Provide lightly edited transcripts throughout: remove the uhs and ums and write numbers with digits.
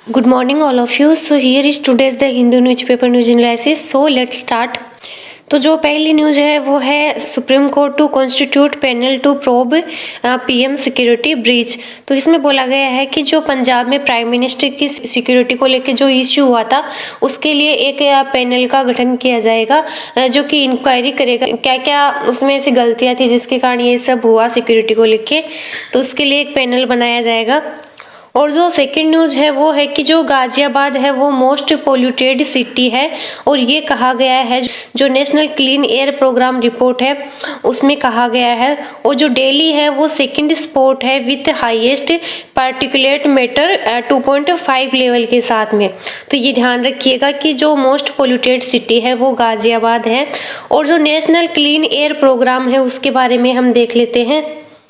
Good morning all of you. So here is today's the Hindu newspaper news analysis. So let's start. तो जो पहली news है वो है Supreme Court to constitute panel to probe PM security breach. तो इसमें बोला गया है कि जो पंजाब में प्राइम मिनिस्टर की सिक्योरिटी को लेकर जो इश्यू हुआ था उसके लिए एक पैनल का गठन किया जाएगा जो कि इंक्वायरी करेगा क्या क्या उसमें ऐसी गलतियां थी जिसके कारण ये सब हुआ सिक्योरिटी को लेके। तो उसके लिए एक पैनल बनाया जाएगा। और जो सेकंड न्यूज़ है वो है कि जो गाजियाबाद है वो मोस्ट पोल्यूटेड सिटी है और ये कहा गया है जो national clean air programme report है उसमें कहा गया है। और जो दिल्ली है वो सेकंड स्पॉट है with highest particulate matter 2.5 level के साथ में। तो ये ध्यान रखिएगा कि जो मोस्ट पोल्यूटेड सिटी है वो गाजियाबाद है। और जो नेशनल क्लीन एयर प्रोग्राम है उसके बारे में हम देख लेते हैं।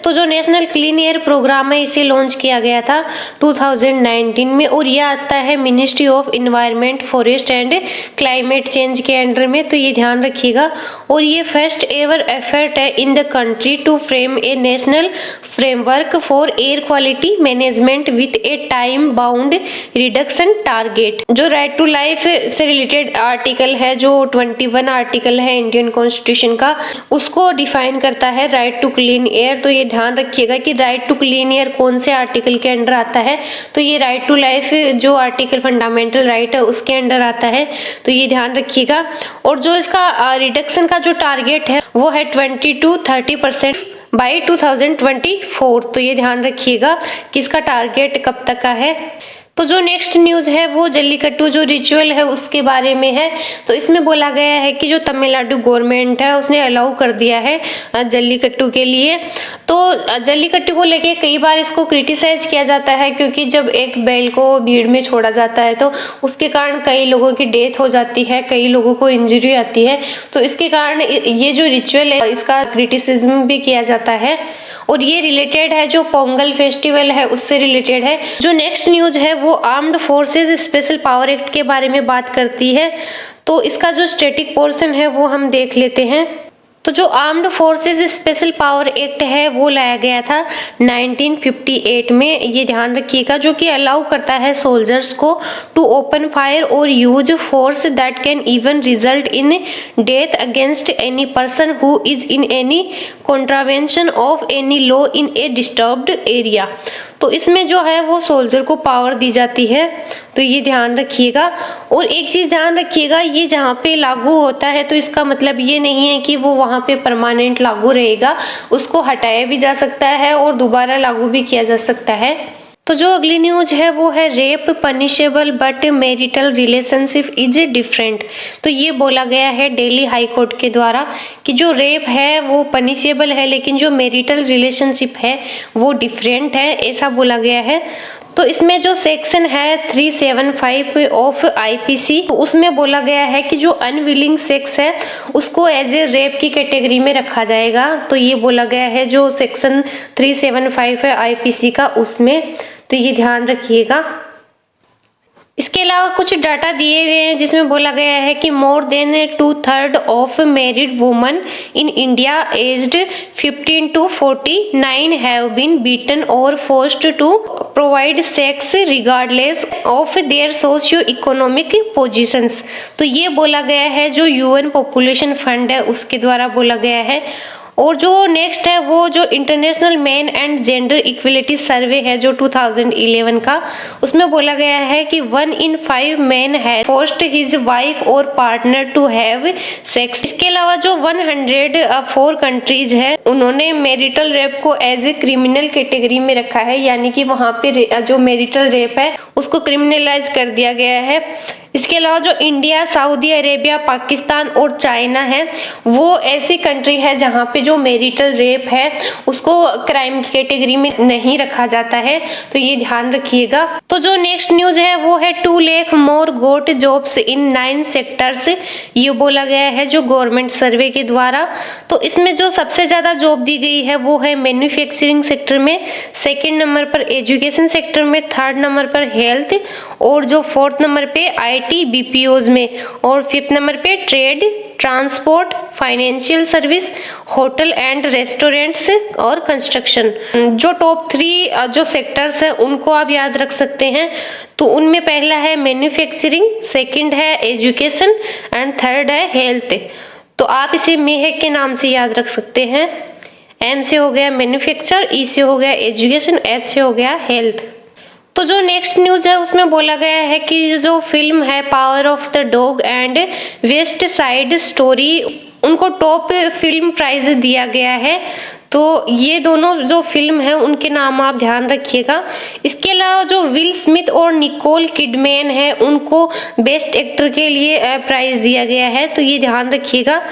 तो जो नेशनल क्लीन एयर प्रोग्राम है इसे लॉन्च किया गया था 2019 में और यह आता है ministry of environment forest and climate change के अंडर में। तो ये ध्यान रखिएगा। और ये फर्स्ट एवर एफर्ट है in the country to frame a national framework for air quality management with a time bound reduction target. जो राइट टू लाइफ से रिलेटेड आर्टिकल है जो 21 आर्टिकल है इंडियन कॉन्स्टिट्यूशन का उसको डिफाइन करता है राइट टू क्लीन एयर। तो ये ध्यान रखिएगा कि राइट टू क्लीन एयर कौन से आर्टिकल के अंडर आता है। तो ये राइट टू लाइफ जो आर्टिकल फंडामेंटल राइट है उसके अंडर आता है। तो ये ध्यान रखिएगा। और जो इसका रिडक्शन का जो टारगेट है वो है 20 to 30% बाई 2024। तो ये ध्यान रखिएगा कि इसका टारगेट कब तक का है। तो जो नेक्स्ट न्यूज़ है वो जल्लीकट्टू जो रिचुअल है उसके बारे में है। तो इसमें बोला गया है कि जो तमिलनाडु गवर्नमेंट है उसने अलाउ कर दिया है जल्लीकट्टू के लिए। तो जल्लीकट्टू को लेके कई बार इसको क्रिटिसाइज किया जाता है क्योंकि जब एक बैल को भीड़ में छोड़ा जाता है तो उसके कारण कई लोगों की डेथ हो जाती है, कई लोगों को इंजरी आती है। तो इसके कारण ये जो रिचुअल है इसका क्रिटिसिज्म भी किया जाता है। और ये रिलेटेड है जो पोंगल फेस्टिवल है उससे रिलेटेड है। जो नेक्स्ट न्यूज़ है वो armed forces special power act के बारे में बात करती है। तो इसका जो स्टैटिक पोर्शन है वो हम देख लेते हैं। तो जो armed forces special power act है वो लाया गया था 1958 में। ये ध्यान रखिएगा जो कि अलाउ करता है सोल्जर्स को टू ओपन फायर और use force that can even result in death against any person who is in any contravention of any law in A disturbed area. तो इसमें जो है वो सोल्जर को पावर दी जाती है। तो ये ध्यान रखिएगा। और एक चीज ध्यान रखिएगा ये जहाँ पे लागू होता है तो इसका मतलब ये नहीं है कि वो वहाँ पे परमानेंट लागू रहेगा, उसको हटाया भी जा सकता है और दोबारा लागू भी किया जा सकता है। तो जो अगली न्यूज है वो है rape punishable but marital relationship is different. तो ये बोला गया है दिल्ली हाई कोर्ट के द्वारा कि जो रेप है वो पनिशेबल है लेकिन जो मैरिटल रिलेशनशिप है वो डिफरेंट है, ऐसा बोला गया है। तो इसमें जो सेक्शन है 375 ऑफ आईपीसी तो उसमें बोला गया है कि जो अनविलिंग सेक्स है उसको एज ए रेप की कैटेगरी में रखा जाएगा। तो ये बोला गया है जो सेक्शन 375 है आईपीसी का उसमें। तो ये ध्यान रखिएगा। इसके अलावा कुछ डाटा दिए हुए हैं जिसमें बोला गया है कि more than 2/3 of married woman in India aged 15 to 49 have been beaten और forced to provide sex regardless of their socio economic positions. तो ये बोला गया है जो यूएन पॉपुलेशन फंड है उसके द्वारा बोला गया है। और जो नेक्स्ट है वो जो international man and gender equality survey है जो 2011 का उसमें बोला गया है कि 1 in 5 मैन है फोर्स्ड हिज वाइफ और पार्टनर टू हैव सेक्स। इसके अलावा जो 104 कंट्रीज है उन्होंने मैरिटल रेप को एज ए क्रिमिनल कैटेगरी में रखा है, यानी कि वहां पे जो मैरिटल रेप है उसको क्रिमिनलाइज कर दिया गया है। इसके अलावा जो इंडिया, सऊदी अरेबिया, पाकिस्तान और चाइना है वो ऐसी कंट्री है जहाँ पे जो मैरिटल रेप है उसको क्राइम की कैटेगरी में नहीं रखा जाता है। तो ये ध्यान रखिएगा। तो जो नेक्स्ट न्यूज है वो है 2 लाख मोर गोट जॉब्स इन 9 सेक्टर्स। ये बोला गया है जो गवर्नमेंट सर्वे के द्वारा। तो इसमें जो सबसे ज्यादा जॉब दी गई है वो है मैन्युफैक्चरिंग सेक्टर में, सेकेंड नंबर पर एजुकेशन सेक्टर में, थर्ड नंबर पर हेल्थ और जो फोर्थ नंबर पे आईटी बीपीओज में और फिफ्थ नंबर पे trade transport, financial service, hotel and restaurants और कंस्ट्रक्शन। जो टॉप 3 जो सेक्टर्स है उनको आप याद रख सकते हैं। तो उनमें पहला है मैन्युफैक्चरिंग, सेकंड है एजुकेशन एंड थर्ड है हेल्थ। तो आप इसे मेहक के नाम से याद रख सकते हैं। एम से हो गया मैन्युफैक्चर, ई से हो गया एजुकेशन, एच से हो गया हेल्थ। तो जो नेक्स्ट न्यूज है उसमें बोला गया है कि जो फिल्म है power of the dog and west side story, उनको टॉप फिल्म प्राइज दिया गया है। तो ये दोनों जो फिल्म है उनके नाम आप ध्यान रखिएगा। इसके अलावा जो विल स्मिथ और निकोल किडमैन है उनको बेस्ट एक्टर के लिए प्राइज दिया गया है, तो ये ध्यान रखिएगा।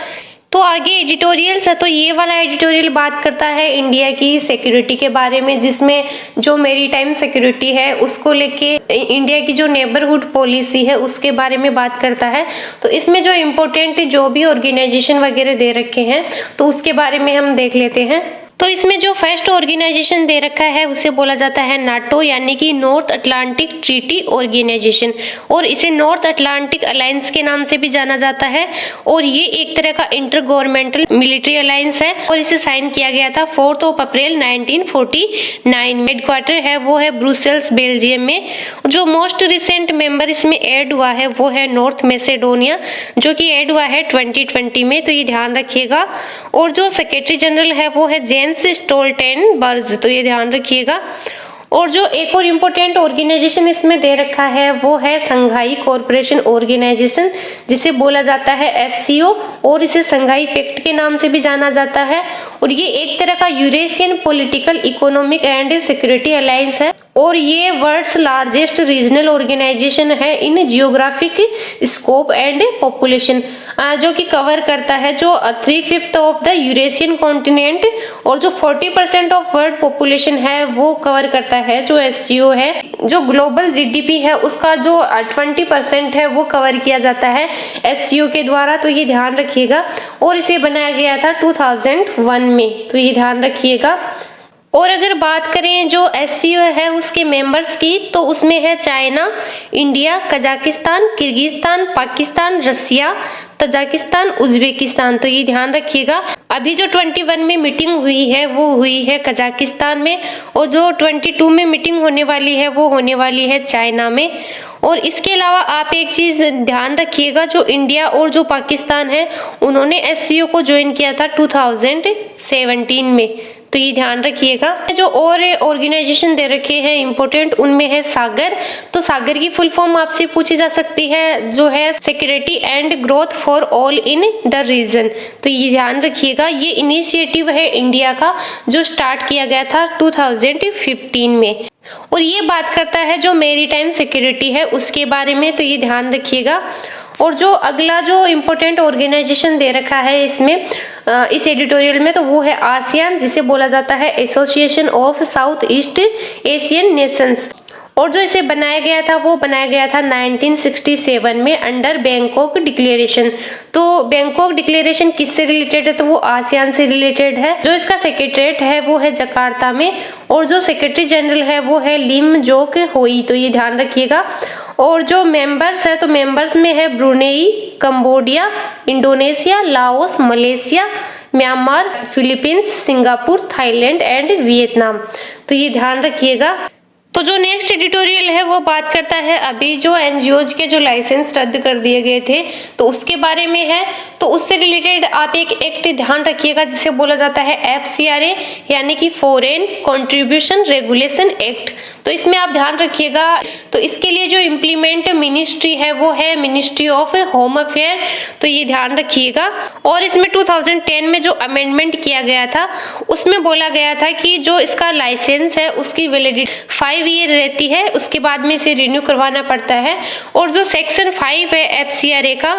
तो आगे एडिटोरियल्स है, तो ये वाला एडिटोरियल बात करता है इंडिया की सिक्योरिटी के बारे में, जिसमें जो मैरीटाइम सिक्योरिटी है उसको लेके इंडिया की जो नेबरहुड पॉलिसी है उसके बारे में बात करता है। तो इसमें जो इम्पोर्टेंट जो भी ऑर्गेनाइजेशन वगैरह दे रखे हैं तो उसके बारे में हम देख लेते हैं। तो इसमें जो फर्स्ट ऑर्गेनाइजेशन दे रखा है उसे बोला जाता है नाटो, यानी कि नॉर्थ अटलांटिक ट्रीटी ऑर्गेनाइजेशन, और इसे नॉर्थ अटलांटिक अलायंस के नाम से भी जाना जाता है। और ये एक तरह का इंटर गवर्नमेंटल मिलिट्री अलायंस है और इसे साइन किया गया था 4 अप्रैल 1949। हेडक्वार्टर है वो है ब्रुसेल्स, बेल्जियम में। जो मोस्ट रिसेंट मेंबर इसमें ऐड हुआ है वो है नॉर्थ मैसेडोनिया, जो कि ऐड हुआ है 2020 में, तो ये ध्यान रखिएगा। और जो सेक्रेटरी जनरल है वो है जेन्स स्टोल्टेनबर्ग, तो ये ध्यान रखिएगा। और जो एक और इम्पोर्टेंट ऑर्गेनाइजेशन इसमें दे रखा है वो है संघाई कॉर्पोरेशन ऑर्गेनाइजेशन, जिसे बोला जाता है एससीओ, और इसे संघाई पैक्ट के नाम से भी जाना जाता है। और ये एक तरह का Eurasian political, economic and security alliance है, और ये वर्ल्ड्स लार्जेस्ट रीजनल ऑर्गेनाइजेशन है इन जियोग्राफिक स्कोप एंड पॉपुलेशन, जो कि कवर करता है जो 3/5 ऑफ द यूरेशियन कॉन्टिनेंट, और जो 40% ऑफ वर्ल्ड पॉपुलेशन है वो कवर करता है जो एससीओ है। जो ग्लोबल जीडीपी है उसका जो 20% है वो कवर किया जाता है एससीओ के द्वारा, तो ये ध्यान रखिएगा। और इसे बनाया गया था 2001 में, तो ये ध्यान रखिएगा। और अगर बात करें जो एससीओ है उसके मेंबर्स की, तो उसमें है China, India, Kazakhstan, Kyrgyzstan, Pakistan, Russia, Tajikistan, Uzbekistan, तो ये ध्यान रखिएगा। अभी जो 21 में मीटिंग हुई है वो हुई है कजाकिस्तान में, और जो 22 में मीटिंग होने वाली है वो होने वाली है चाइना में। और इसके अलावा आप एक चीज ध्यान रखिएगा, जो इंडिया और जो पाकिस्तान है उन्होंने एससीओ को ज्वाइन किया था 2017 में, तो ये ध्यान रखिएगा। जो और ऑर्गेनाइजेशन दे रखे हैं इंपॉर्टेंट, उनमें है सागर। तो सागर की फुल फॉर्म आपसे पूछी जा सकती है, जो है security and growth for all in the region, तो ये ध्यान रखिएगा। ये इनिशिएटिव है इंडिया का जो स्टार्ट किया गया था 2015 में, और ये बात करता है जो मैरीटाइम सिक्योरिटी है उसके बारे में, तो ये ध्यान रखिएगा। और जो अगला जो इम्पोर्टेंट ऑर्गेनाइजेशन दे रखा है इसमें इस एडिटोरियल में, तो वो है आसियान, जिसे बोला जाता है association of south east Asian Nations. और जो इसे बनाया गया था वो बनाया गया था 1967 में अंडर बैंकॉक डिक्लेरेशन। तो बैंकॉक डिक्लेरेशन किससे रिलेटेड है, तो वो आसियान से रिलेटेड है। जो इसका सेक्रेटरीट है वो है जकार्ता में, और जो सेक्रेटरी जनरल है वो है लिम जोक होई, तो ये ध्यान रखिएगा। और जो मेंबर्स है, तो मेंबर्स में है Brunei, Cambodia, Indonesia, Laos, Malaysia, Myanmar, Philippines, Singapore, Thailand and Vietnam, तो ये ध्यान रखिएगा। तो जो नेक्स्ट एडिटोरियल है वो बात करता है अभी जो एनजीओज के जो लाइसेंस रद्द कर दिए गए थे तो उसके बारे में है। तो उससे रिलेटेड आप एक एक्ट ध्यान रखिएगा जिसे बोला जाता है एफसीआरए, यानी कि फॉरेन कंट्रीब्यूशन रेगुलेशन एक्ट। तो इसमें आप ध्यान रखिएगा। तो इसके लिए जो इम्प्लीमेंट मिनिस्ट्री है वो है मिनिस्ट्री ऑफ होम अफेयर, तो ये ध्यान रखिएगा। और इसमें 2010 में जो अमेंडमेंट किया गया था उसमें बोला गया था कि जो इसका लाइसेंस है उसकी वैलिडिटी 5 ईयर रहती है, उसके बाद में इसे रिन्यू करवाना पड़ता है। और जो सेक्शन 5 है एफसीआरए का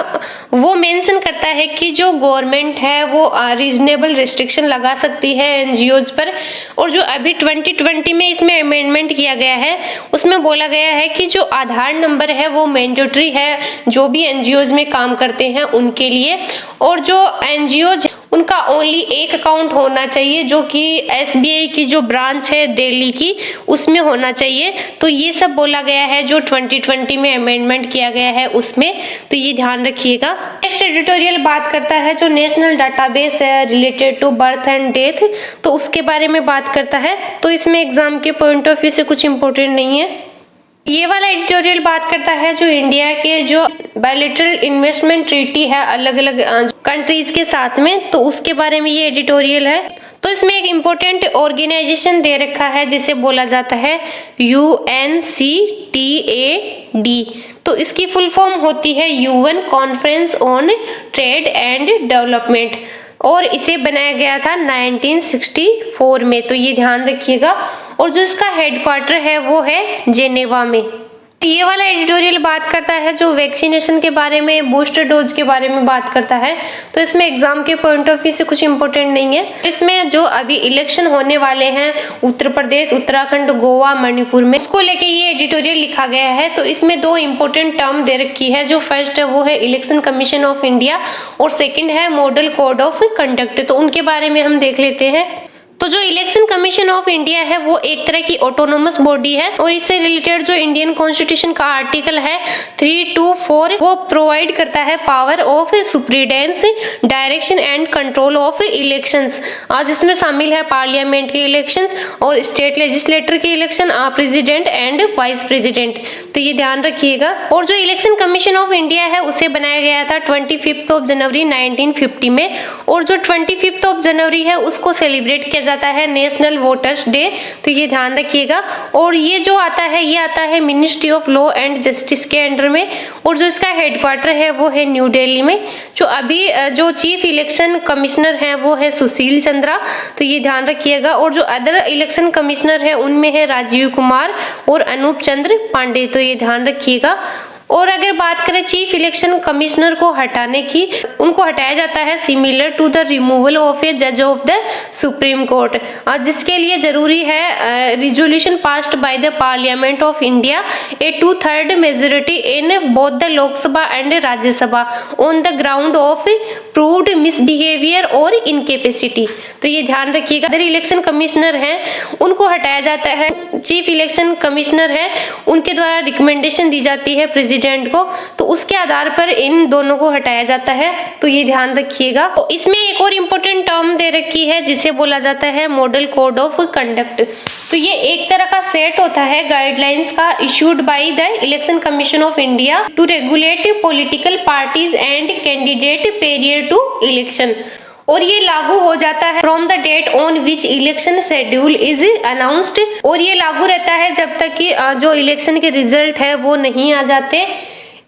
वो मेंशन करता है कि जो गवर्नमेंट है वो रीजनेबल रिस्ट्रिक्शन लगा सकती है एनजीओज पर। और जो अभी 2020 में इसमें अमेंडमेंट किया गया है उसमें बोला गया है कि जो आधार नंबर है वो मैंडेटरी है जो भी एनजीओज में काम करते हैं उनके लिए। और जो एनजीओज उनका ओनली एक अकाउंट होना चाहिए जो कि SBI की जो ब्रांच है दिल्ली की उसमें होना चाहिए। तो ये सब बोला गया है जो 2020 में अमेंडमेंट किया गया है उसमें, तो ये ध्यान रखिएगा। नेक्स्ट एडिटोरियल बात करता है जो नेशनल डाटाबेस है related to birth and death, तो उसके बारे में बात करता है। तो इसमें एग्जाम के पॉइंट ऑफ व्यू से कुछ इंपॉर्टेंट नहीं है। ये वाला एडिटोरियल बात करता है जो इंडिया के जो बायलैटरल इन्वेस्टमेंट ट्रीटी है अलग अलग कंट्रीज के साथ में, तो उसके बारे में ये एडिटोरियल है। तो इसमें एक इम्पोर्टेंट ऑर्गेनाइजेशन दे रखा है जिसे बोला जाता है UNCTAD। तो इसकी फुल फॉर्म होती है UN conference on trade and development, और इसे बनाया गया था 1964 में। तो ये ध्यान रखिएगा। और जो इसका हेडक्वार्टर है वो है जेनेवा में। ये वाला एडिटोरियल बात करता है जो वैक्सीनेशन के बारे में, बूस्टर डोज के बारे में बात करता है। तो इसमें एग्जाम के पॉइंट ऑफ व्यू से कुछ इंपॉर्टेंट नहीं है। इसमें जो अभी इलेक्शन होने वाले हैं उत्तर प्रदेश, उत्तराखंड, गोवा, मणिपुर में, उसको लेके ये एडिटोरियल लिखा गया है। तो इसमें दो इंपॉर्टेंट टर्म दे रखी है। जो फर्स्ट है वो है इलेक्शन कमीशन ऑफ इंडिया और सेकेंड है मॉडल कोड ऑफ कंडक्ट। तो उनके बारे में हम देख लेते हैं। तो जो इलेक्शन कमीशन ऑफ इंडिया है वो एक तरह की ऑटोनोमस बॉडी है, और इससे रिलेटेड जो इंडियन कॉन्स्टिट्यूशन का आर्टिकल है 324 वो प्रोवाइड करता है power of superintendence, direction and control of elections. आज इसमें शामिल है पार्लियामेंट के इलेक्शंस और स्टेट लेजिस्लेटर के election, president and vice president. तो ये ध्यान रखिएगा। और जो इलेक्शन कमीशन ऑफ इंडिया है उसे बनाया गया था 25 जनवरी 1950 में, और जो 25 जनवरी है उसको सेलिब्रेट किया जाता है नेशनल वोटर्स डे। तो ये ध्यान रखिएगा। और ये जो आता है ये आता है ministry of law and justice के अंडर में, और जो इसका हेडक्वार्टर है वो है न्यू दिल्ली में। जो अभी जो चीफ इलेक्शन कमिश्नर है वो है सुशील चंद्रा। तो ये ध्यान रखिएगा। और जो अदर इलेक्शन कमिश्नर है उनमें है राजीव कुमार और अनूप चंद्र पांडे। तो ये ध्यान रखिएगा। और अगर बात करें चीफ इलेक्शन कमिश्नर को हटाने की, उनको हटाया जाता है similar to the removal of a जज ऑफ द सुप्रीम कोर्ट, जिसके लिए जरूरी है resolution passed by the parliament of India a 2/3 majority in both the Lok Sabha and Rajya Sabha on the ground of proved misbehaviour और इनकेपेसिटी। तो ये ध्यान रखिएगा। अदर इलेक्शन कमिश्नर हैं उनको हटाया जाता है, चीफ इलेक्शन कमिश्नर है उनके द्वारा रिकमेंडेशन दी जाती है प्रेसिडेंट को, तो उसके आधार पर इन दोनों को हटाया जाता है। तो ये ध्यान रखिएगा। तो इसमें एक और इम्पोर्टेंट टर्म दे रखी है जिसे बोला जाता है मॉडल कोड ऑफ कंडक्ट। तो ये एक तरह का सेट होता है गाइडलाइंस का issued by the Election Commission of India to regulate political parties and candidate prior to election, और ये लागू हो जाता है from the date on which election schedule is announced. और ये लागू रहता है जब तक कि जो इलेक्शन के रिजल्ट है वो नहीं आ जाते।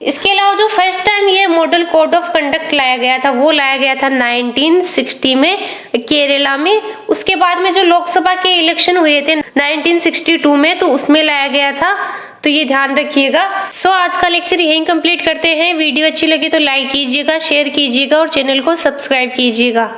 इसके अलावा जो फर्स्ट टाइम ये मॉडल कोड ऑफ कंडक्ट लाया गया था वो लाया गया था 1960 में केरला में। उसके बाद में जो लोकसभा के इलेक्शन हुए थे 1962 में, तो उसमें लाया गया था। तो ये ध्यान रखिएगा। सो आज का लेक्चर यहीं कंप्लीट करते हैं। वीडियो अच्छी लगी तो लाइक कीजिएगा, शेयर कीजिएगा और चैनल को सब्सक्राइब कीजिएगा।